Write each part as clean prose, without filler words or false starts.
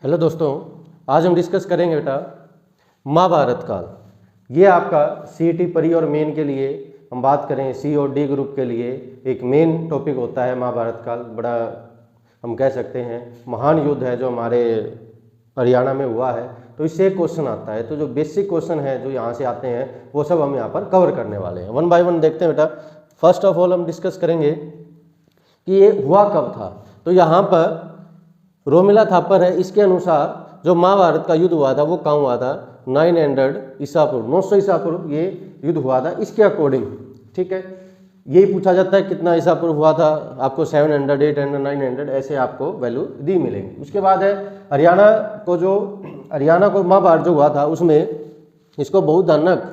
Hello दोस्तों, आज हम डिस्कस करेंगे बेटा महाभारत काल। ये आपका सीईटी परी और मेन के लिए हम बात करें, सी और डी ग्रुप के लिए एक मेन टॉपिक होता है महाभारत काल। बड़ा हम कह सकते हैं महान युद्ध है जो हमारे हरियाणा में हुआ है। तो इससे एक क्वेश्चन आता है, तो जो बेसिक क्वेश्चन है जो यहाँ से आते हैं वो सब हम यहाँ पर कवर करने वाले हैं। वन बाय वन देखते हैं बेटा। फर्स्ट ऑफ ऑल हम डिस्कस करेंगे कि ये हुआ कब था। तो यहाँ पर रोमिला थापर है, इसके अनुसार जो महाभारत का युद्ध हुआ था वो कहाँ हुआ था? 900 ईसा पूर्व, 900 ईसा पूर्व ये युद्ध हुआ था इसके अकॉर्डिंग। ठीक है, यही पूछा जाता है कितना ईसा पूर्व हुआ था। आपको 700, 800, 900 ऐसे आपको वैल्यू दी मिलेंगी। उसके बाद है हरियाणा को महाभारत जो हुआ था उसमें इसको बहुधानक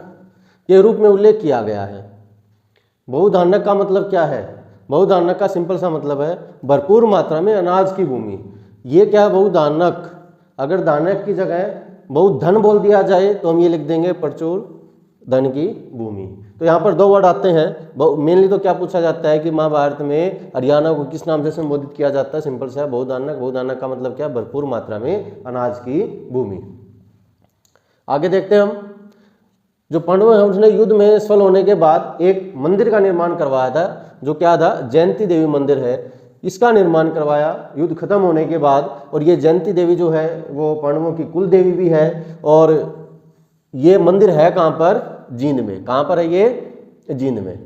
के रूप में उल्लेख किया गया है। बहुधानक का मतलब क्या है? बहुधानक का सिंपल सा मतलब है भरपूर मात्रा में अनाज की भूमि। ये क्या है बहुधानक? अगर धानक की जगह बहुत धन बोल दिया जाए तो हम ये लिख देंगे प्रचुर धन की भूमि। तो यहाँ पर दो वर्ड आते हैं। मेनली तो क्या पूछा जाता है कि महाभारत में हरियाणा को किस नाम से संबोधित किया जाता है? सिंपल सा बहुधानक। बहुधानक का मतलब क्या? भरपूर मात्रा में अनाज की भूमि। आगे देखते हैं हम। जो पांडव हैं उसने युद्ध में सफल होने के बाद एक मंदिर का निर्माण करवाया था, जो क्या था? जयंती देवी मंदिर है। इसका निर्माण करवाया युद्ध खत्म होने के बाद। और ये जयंती देवी जो है वो पांडवों की कुल देवी भी है। और ये मंदिर है कहाँ पर? जींद में। कहाँ पर है ये? जींद में।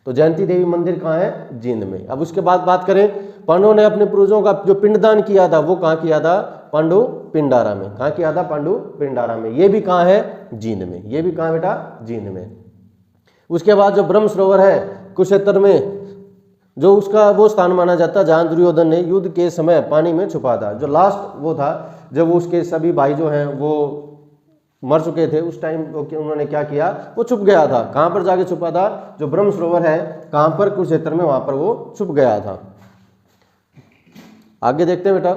तो जयंती देवी मंदिर कहाँ है? जींद में। अब उसके बाद बात करें, पांडवों ने अपने पूर्वजों का जो पिंडदान किया था वो कहाँ किया था? पांडु पिंडारा में। कहाँ किया था? पांडु पिंडारा में। ये भी कहाँ है? जींद में। ये भी कहाँ बेटा? जींद में। उसके बाद जो ब्रह्म सरोवर है कुरुक्षेत्र में, जो उसका वो स्थान माना जाता है जहाँ दुर्योधन ने युद्ध के समय पानी में छुपा था। जो लास्ट वो था जब उसके सभी भाई जो हैं वो मर चुके थे, उस टाइम उन्होंने क्या किया? वो छुप गया था। कहाँ पर जाके छुपा था? जो ब्रह्म सरोवर है कहाँ पर? कुरुक्षेत्र में, वहाँ पर वो छुप गया था। आगे देखते हैं बेटा।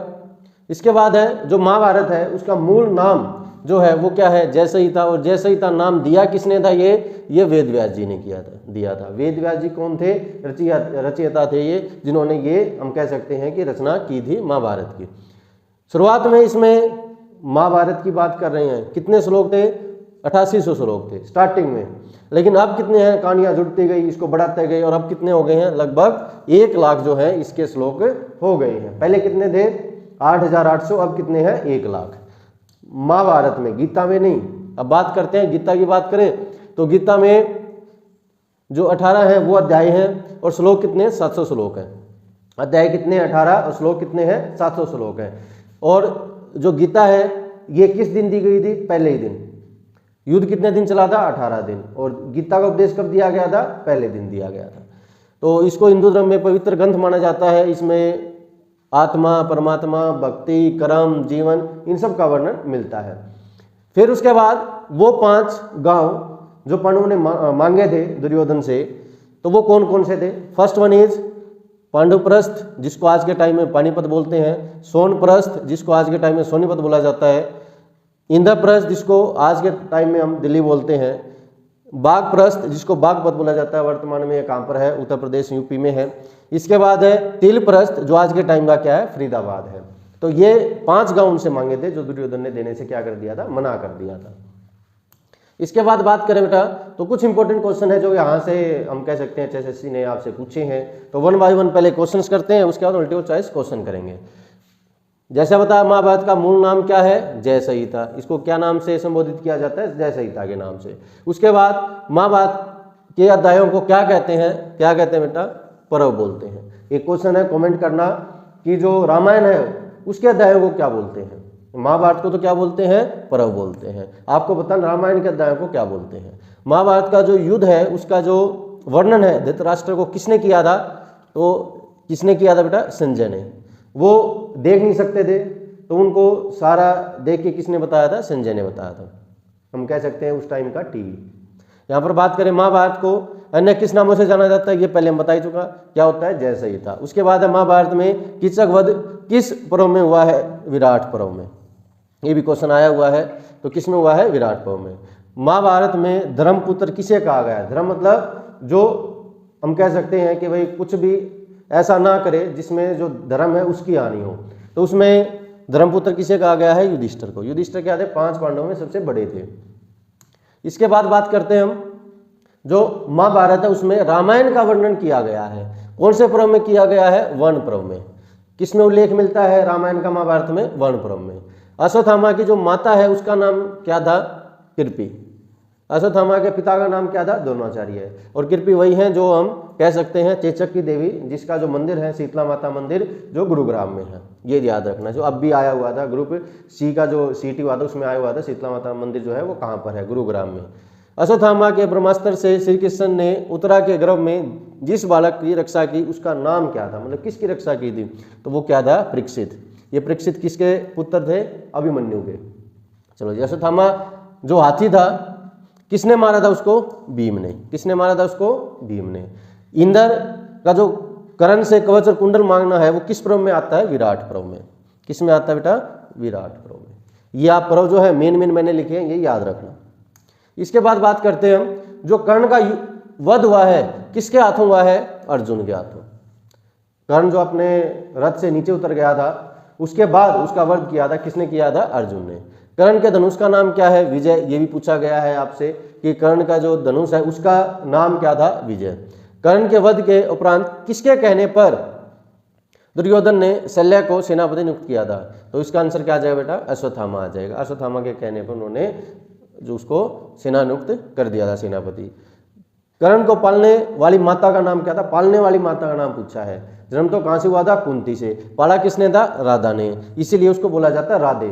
इसके बाद है जो महाभारत है उसका मूल नाम जो है वो क्या है? जयसंहिता। और जयसंहिता नाम दिया किसने था? ये वेद व्यास जी ने दिया था। वेद व्यास जी कौन थे? रचयिता थे ये, जिन्होंने ये हम कह सकते हैं कि रचना की थी महाभारत की। शुरुआत में इसमें महाभारत की बात कर रहे हैं, कितने श्लोक थे? 8800 श्लोक थे स्टार्टिंग में। लेकिन अब कितने हैं? कहानियां जुड़ती गई, इसको बढ़ाते गए और अब कितने हो गए हैं? लगभग 1 लाख जो है इसके श्लोक हो गए हैं। पहले कितने थे? 8800, अब कितने हैं? 1 लाख। महाभारत में, गीता में नहीं। अब बात करते हैं गीता की। बात करें तो गीता में जो 18 है वो अध्याय हैं और श्लोक कितने? 700 श्लोक हैं। अध्याय कितने? 18 और श्लोक कितने हैं? 700 श्लोक हैं। और जो गीता है ये किस दिन दी गई थी? पहले ही दिन। युद्ध कितने दिन चला था? 18 दिन। और गीता का उपदेश कब दिया गया था? पहले दिन दिया गया था। तो इसको हिंदू धर्म में पवित्र ग्रंथ माना जाता है। इसमें आत्मा, परमात्मा, भक्ति, कर्म, जीवन, इन सब का वर्णन मिलता है। फिर उसके बाद वो 5 गांव जो पांडवों ने मांगे थे दुर्योधन से, तो वो कौन कौन से थे? फर्स्ट वन इज पांडुप्रस्थ, जिसको आज के टाइम में पानीपत बोलते हैं। सोनप्रस्थ, जिसको आज के टाइम में सोनीपत बोला जाता है। इंद्रप्रस्थ, जिसको आज के टाइम में हम दिल्ली बोलते हैं। बागप्रस्थ, जिसको बागपत बोला जाता है। वर्तमान में ये कहाँ पर है? उत्तर प्रदेश, यूपी में है। इसके बाद है तिलप्रस्थ, जो आज के टाइम का क्या है? फरीदाबाद है। तो ये 5 गांव उनसे मांगे थे जो दुर्योधन ने देने से क्या कर दिया था? मना कर दिया था। इसके बाद बात करें बेटा तो कुछ इंपॉर्टेंट क्वेश्चन है जो यहाँ से हम कह सकते हैं एचएसएससी ने आपसे पूछे हैं। तो वन बाय वन पहले क्वेश्चंस करते हैं, उसके बाद मल्टीपल चॉइस क्वेश्चन करेंगे। जैसे बताया महाभारत का मूल नाम क्या है? जयसंहिता। इसको क्या नाम से संबोधित किया जाता है? जयसंहिता के नाम से। उसके बाद महाभारत के अध्यायों को क्या कहते हैं? क्या कहते हैं बेटा? पर्व बोलते हैं। एक क्वेश्चन है, कमेंट करना कि जो रामायण है उसके अध्यायों को क्या बोलते हैं? महाभारत को तो क्या बोलते हैं? पर्व बोलते हैं। आपको बताना रामायण के अध्यायों को क्या बोलते हैं। महाभारत का जो युद्ध है उसका जो वर्णन है धृतराष्ट्र को किसने किया था? तो किसने किया था बेटा? संजय ने। वो देख नहीं सकते थे तो उनको सारा देख के किसने बताया था? संजय ने बताया था। हम कह सकते हैं उस टाइम का टीवी। यहाँ पर बात करें महाभारत को अन्य किस नामों से जाना जाता है? ये पहले हम बता ही चुका, क्या होता है? जयसंहिता। उसके बाद है महाभारत में कीचक वध किस पर्व में हुआ है? विराट पर्व में। ये भी क्वेश्चन आया हुआ है। तो किस में हुआ है? विराट पर्व में। महाभारत में धर्मपुत्र किसे कहा गया है? धर्म मतलब जो हम कह सकते हैं कि भाई कुछ भी ऐसा ना करे जिसमें जो धर्म है उसकी हानि हो। तो उसमें धर्मपुत्र किसे कहा गया है? युधिष्ठिर को। युधिष्ठिर क्या थे? 5 पांडवों में सबसे बड़े थे। इसके बाद बात करते हैं हम, जो महाभारत है उसमें रामायण का वर्णन किया गया है, कौन से पर्व में किया गया है? वर्ण पर्व में। किसमें उल्लेख मिलता है रामायण का महाभारत में? वर्ण पर्व में। अश्वत्थामा की जो माता है उसका नाम क्या था? कृपि। अश्वत्थामा के पिता का नाम क्या था? द्रोणाचार्य है। और कृपि वही है जो हम कह सकते हैं चेचक की देवी, जिसका जो मंदिर है शीतला माता मंदिर, जो गुरुग्राम में है। ये याद रखना, जो अब भी आया हुआ था ग्रुप सी का जो सीटी हुआ था उसमें आया हुआ था शीतला माता मंदिर जो है वो कहाँ पर है? गुरुग्राम में। अश्वत्थामा के ब्रह्मास्त्र से श्री कृष्ण ने उत्तरा के गर्भ में जिस बालक की रक्षा की उसका नाम क्या था? मतलब किसकी रक्षा की थी? तो वो क्या था? परीक्षित। ये परीक्षित किसके पुत्र थे? अभिमन्यु के। चलो जी, अश्वत्थामा जो हाथी था किसने मारा था उसको? भीम ने। किसने मारा था उसको? भीम ने। इंद्र का जो कर्ण से कवच और कुंडल मांगना है वो किस पर्व में आता है? विराट पर्व में। किस में आता है बेटा? विराट पर्व में। ये आप पर्व जो है मेन मैंने लिखे हैं, ये याद रखना। इसके बाद बात करते हैं हम, जो कर्ण का वध हुआ है किसके हाथों हुआ है? अर्जुन के हाथों। कर्ण जो अपने रथ से नीचे उतर गया था उसके बाद उसका वध किया था किसने किया था? अर्जुन ने। कर्ण के धनुष का नाम क्या है? विजय। ये भी पूछा गया है आपसे कि कर्ण का जो धनुष है उसका नाम क्या था? विजय। कर्ण के वध के उपरांत किसके कहने पर दुर्योधन ने शल्य को सेनापति नियुक्त किया था? तो इसका आंसर क्या आ जाएगा बेटा? अश्वत्थामा आ जाएगा। अश्वत्थामा के कहने पर उन्होंने जो उसको सेना नियुक्त कर दिया था सेनापति। कर्ण को पालने वाली माता का नाम क्या था? पालने वाली माता का नाम पूछा है। जन्म तो कहां से हुआ था? कुंती से। पाला किसने था? राधा ने, इसीलिए उसको बोला जाता है राधे।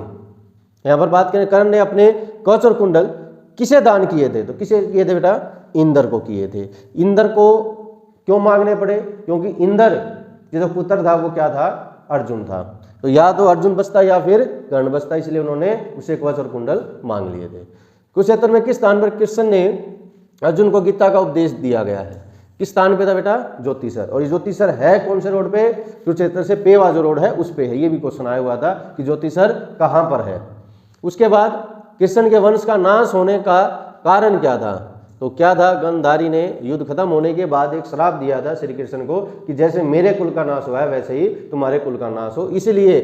यहां पर बात करें, कर्ण ने अपने कवच और कुंडल किसे दान किए थे? तो किसे किए थे बेटा? इंद्र को किए थे। इंद्र को क्यों मांगने पड़े? क्योंकि इंद्र जो पुत्र था वो क्या था? अर्जुन था। तो या तो अर्जुन बचता या फिर कर्ण बचता, इसलिए उन्होंने उसे कवच और कुंडल मांग लिए थे। कुरुक्षेत्र में किस स्थान पर कृष्ण ने अर्जुन को गीता का उपदेश दिया गया है? किस स्थान पे था बेटा? ज्योतिसर। और ये ज्योतिसर है कौन से रोड पे? कुरुक्षेत्र से पेवा जो रोड है उस पे है। ये भी क्वेश्चन आया हुआ था कि ज्योतिसर कहाँ पर है। उसके बाद कृष्ण के वंश का नाश होने का कारण क्या था? तो क्या था? गंधारी ने युद्ध खत्म होने के बाद एक श्राप दिया था श्री कृष्ण को कि जैसे मेरे कुल का नाश हुआ है वैसे ही तुम्हारे कुल का नाश हो। इसलिए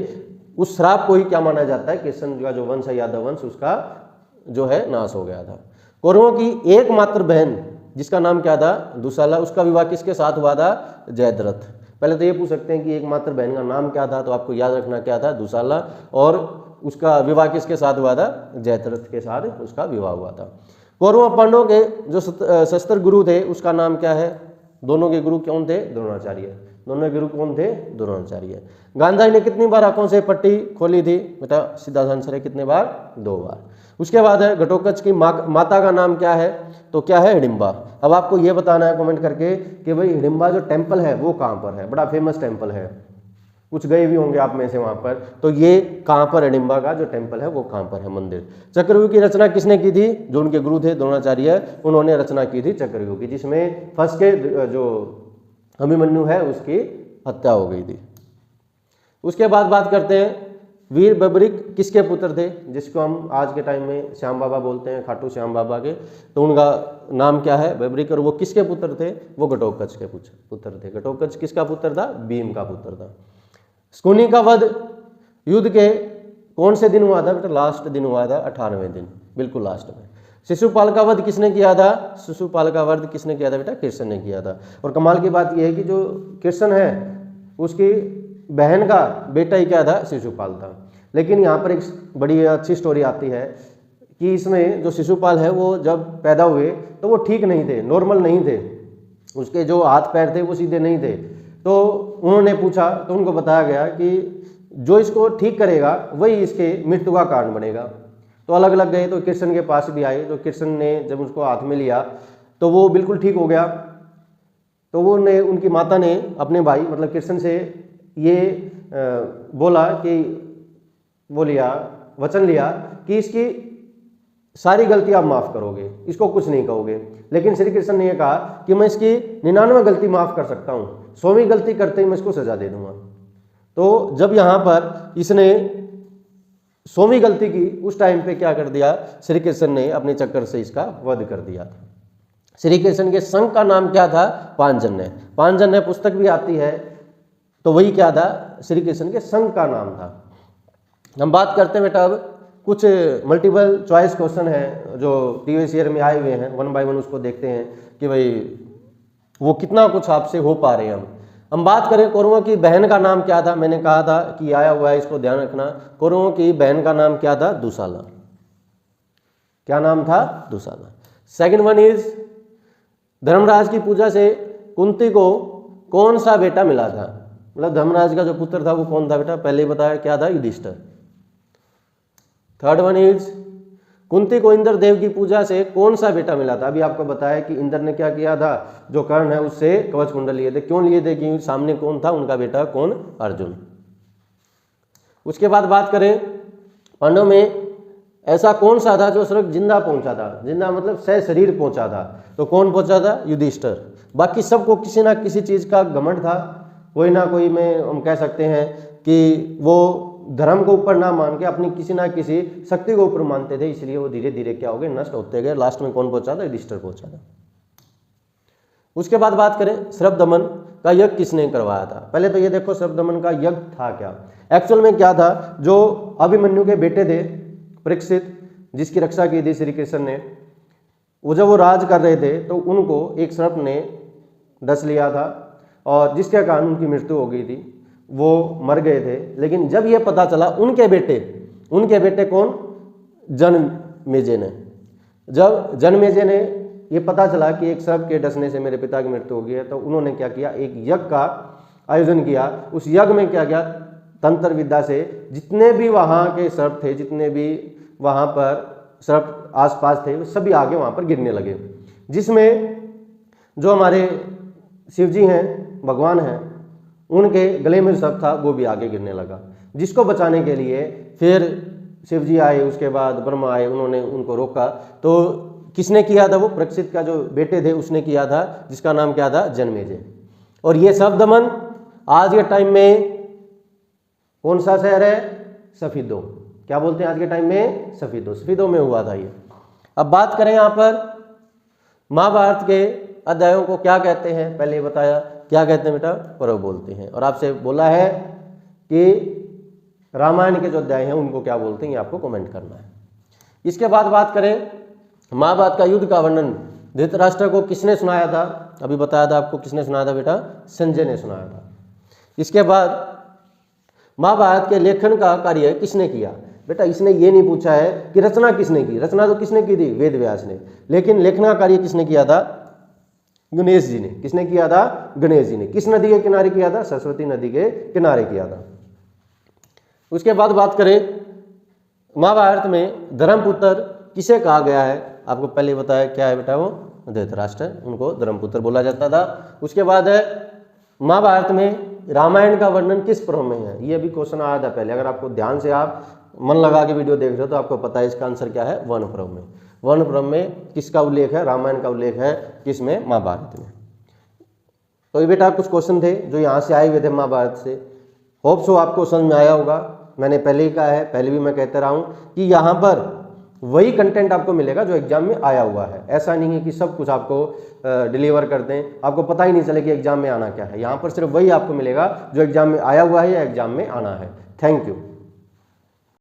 उस श्राप को ही क्या माना जाता है? कृष्ण का जो वंश है यादव वंश उसका जो है नाश हो गया था। कौरवों की एकमात्र बहन जिसका नाम क्या था? दुशाला, उसका विवाह किसके साथ हुआ था? जयद्रथ। पहले तो ये पूछ सकते हैं कि एकमात्र बहन का नाम क्या था, तो आपको याद रखना क्या था? दुशाला। और उसका विवाह किसके साथ हुआ था? जयद्रथ के साथ उसका विवाह हुआ था। कौरवों पांडवों के जो शस्त्र गुरु थे उसका नाम क्या है? दोनों के गुरु कौन थे? द्रोणाचार्य। दोनों गुरु कौन थे? द्रोणाचार्य। गांधारी ने कितनी बार आंखों से पट्टी खोली थी बेटा? सीधा आंसर है कितने बार? 2 बार। उसके बाद है घटोत्कच की माता का नाम क्या है? तो क्या है? हिडिंबा। अब आपको यह बताना है कमेंट करके कि भाई हिडिंबा जो टेम्पल है वो कहाँ पर है? बड़ा फेमस टेम्पल है, कुछ गए भी होंगे आप में से वहां पर। तो ये कहाँ पर? हिडिंबा का जो टेम्पल है वो कहाँ पर है? मंदिर। चक्रव्यूह की रचना किसने की थी? जो उनके गुरु थे द्रोणाचार्य, उन्होंने रचना की थी चक्रव्यूह की, जिसमें फंस के जो अभिमन्यु है उसकी हत्या हो गई थी। उसके बाद बात करते हैं वीर बबरिक किसके पुत्र थे? जिसको हम आज के टाइम में श्याम बाबा बोलते हैं, खाटू श्याम बाबा के। तो उनका नाम क्या है? बबरिक। और वो किसके पुत्र थे? वो घटोत्कच के पुत्र थे। घटोत्कच किसका पुत्र था? भीम का पुत्र था। शकुनी का वध युद्ध के कौन से दिन हुआ था बेटा? लास्ट दिन हुआ था, 18वें दिन, बिल्कुल लास्ट में। शिशुपाल का वध किसने किया था? शिशुपाल का वध किसने किया था बेटा? कृष्ण ने किया था। और कमाल की बात यह है कि जो कृष्ण है उसकी बहन का बेटा ही क्या था? शिशुपाल था। लेकिन यहाँ पर एक बड़ी अच्छी स्टोरी आती है कि इसमें जो शिशुपाल है वो जब पैदा हुए तो वो ठीक नहीं थे, नॉर्मल नहीं थे, उसके जो हाथ पैर थे वो सीधे नहीं थे। तो उन्होंने पूछा तो उनको बताया गया कि जो इसको ठीक करेगा वही इसके मृत्यु का कारण बनेगा। तो अलग अलग गए तो कृष्ण के पास भी आए। तो कृष्ण ने जब उसको हाथ में लिया तो वो बिल्कुल ठीक हो गया। तो वो ने उनकी माता ने अपने भाई मतलब कृष्ण से ये बोला कि वो लिया वचन लिया कि इसकी सारी गलती आप माफ करोगे, इसको कुछ नहीं कहोगे। लेकिन श्री कृष्ण ने यह कहा कि मैं इसकी 99 गलती माफ कर सकता हूँ, 100वीं गलती करते ही मैं इसको सजा दे दूंगा। तो जब यहाँ पर इसने 100वीं गलती की उस टाइम पे क्या कर दिया? श्री कृष्ण ने अपने चक्कर से इसका वध कर दिया था। श्री कृष्ण के संघ का नाम क्या था? पांचजन्य। पांचजन्य पुस्तक भी आती है, तो वही क्या था? श्री कृष्ण के संघ का नाम था। हम बात करते हैं बेटा अब कुछ मल्टीपल चॉइस क्वेश्चन है जो प्रीवियस ईयर में आए हुए हैं, 1 बाय 1 उसको देखते हैं कि भाई वो कितना कुछ आपसे हो पा रहे हैं। हम बात करें कौरवों की बहन का नाम क्या था, मैंने कहा था कि आया हुआ है, इसको ध्यान रखना। कौरवों की बहन का नाम क्या था? दुशाला। क्या नाम था? दुशाला। सेकंड वन इज धर्मराज की पूजा से कुंती को कौन सा बेटा मिला था? मतलब धर्मराज का जो पुत्र था वो कौन था बेटा? पहले ही बताया क्या था? Yudhishthir. Third one is Kunti को इंद्र देव की पूजा से कौन सा बेटा मिला था? अभी आपको बताया कि इंद्र ने क्या किया था, जो कर्ण है उससे कवच कुंडल लिए थे। क्यों लिए थे? क्योंकि सामने कौन था? उनका बेटा कौन? अर्जुन। उसके बाद बात करें पांडव में ऐसा कौन सा था जो सिर्फ जिंदा पहुंचा था? जिंदा मतलब सशरीर पहुंचा था। तो कौन पहुंचा था? युधिष्ठिर। बाकी सबको किसी ना किसी चीज का घमंड था, कोई ना कोई में हम कह सकते हैं कि वो धर्म को ऊपर ना मान के अपनी किसी ना किसी शक्ति को ऊपर मानते थे, इसलिए वो धीरे धीरे क्या हो गए? नष्ट होते गए। लास्ट में कौन पहुंचा था? युधिष्ठिर पहुंचा था। उसके बाद बात करें श्रभ दमन का यज्ञ किसने करवाया था? पहले तो ये देखो श्रभ दमन का यज्ञ था क्या। एक्चुअल में क्या था, जो अभिमन्यु के बेटे थे परीक्षित, जिसकी रक्षा की थी श्री कृष्ण ने, वो जब वो राज कर रहे थे तो उनको एक सर्प ने डस लिया था और जिसके कारण उनकी मृत्यु हो गई थी, वो मर गए थे। लेकिन जब ये पता चला उनके बेटे कौन? जनमेजय ने, जब जनमेजय ने ये पता चला कि एक सर्प के डसने से मेरे पिता की मृत्यु हो गई है, तो उन्होंने क्या किया? एक यज्ञ का आयोजन किया। उस यज्ञ में क्या किया? तंत्र विद्या से जितने भी वहाँ के सर्प थे, जितने भी वहाँ पर सर्प आसपास थे, वो सभी आगे वहाँ पर गिरने लगे। जिसमें जो हमारे शिव जी हैं, भगवान हैं, उनके गले में सर्प था वो भी आगे गिरने लगा। जिसको बचाने के लिए फिर शिव जी आए, उसके बाद ब्रह्मा आए, उन्होंने उनको रोका। तो किसने किया था? वो परीक्षित का जो बेटे थे उसने किया था, जिसका नाम क्या था? जनमेजय। और ये श्रभ दमन आज के टाइम में कौन सा शहर है? सफीदो। क्या बोलते हैं आज के टाइम में? सफीदो में हुआ था ये। अब बात करें यहाँ पर महाभारत के अध्यायों को क्या कहते हैं? पहले बताया क्या कहते हैं बेटा? पर्व बोलते हैं। और आपसे बोला है कि रामायण के जो अध्याय हैं उनको क्या बोलते हैं, ये आपको कमेंट करना है। इसके बाद बात करें महाभारत का युद्ध का वर्णन धृतराष्ट्र को किसने सुनाया था? अभी बताया था आपको, किसने सुनाया था बेटा? संजय ने सुनाया था। इसके बाद महाभारत के लेखन का कार्य किसने किया? बेटा इसने ये नहीं पूछा है कि रचना किसने की, रचना तो किसने की थी? वेद व्यास ने। लेकिन लेखन का कार्य किसने किया था? गणेश जी ने। किसने किया था? गणेश जी ने। किस नदी के किनारे किया था? सरस्वती नदी के किनारे किया था। उसके बाद बात करें महाभारत में धर्मपुत्र किसे कहा गया है? आपको पहले बताया क्या है बेटा? वो धृतराष्ट्र, उनको धर्मपुत्र बोला जाता था। उसके बाद है महाभारत में रामायण का वर्णन किस पर्व में है? ये भी क्वेश्चन आया था पहले। अगर आपको ध्यान से आप मन लगा के वीडियो देख रहे हो तो आपको पता है इसका आंसर क्या है? वन पर्व में। वन पर्व में किसका उल्लेख है? रामायण का उल्लेख है। किसमें? महाभारत में। तो ये बेटा कुछ क्वेश्चन थे जो यहाँ से आए हुए थे महाभारत से। होप सो आपको समझ में आया होगा। मैंने पहले ही कहा है, पहले भी मैं कहता रहा हूँ कि यहाँ पर वही कंटेंट आपको मिलेगा जो एग्जाम में आया हुआ है। ऐसा नहीं है कि सब कुछ आपको डिलीवर कर दें, आपको पता ही नहीं चले कि एग्जाम में आना क्या है। यहाँ पर सिर्फ वही आपको मिलेगा जो एग्जाम में आया हुआ है या एग्जाम में आना है। Thank you.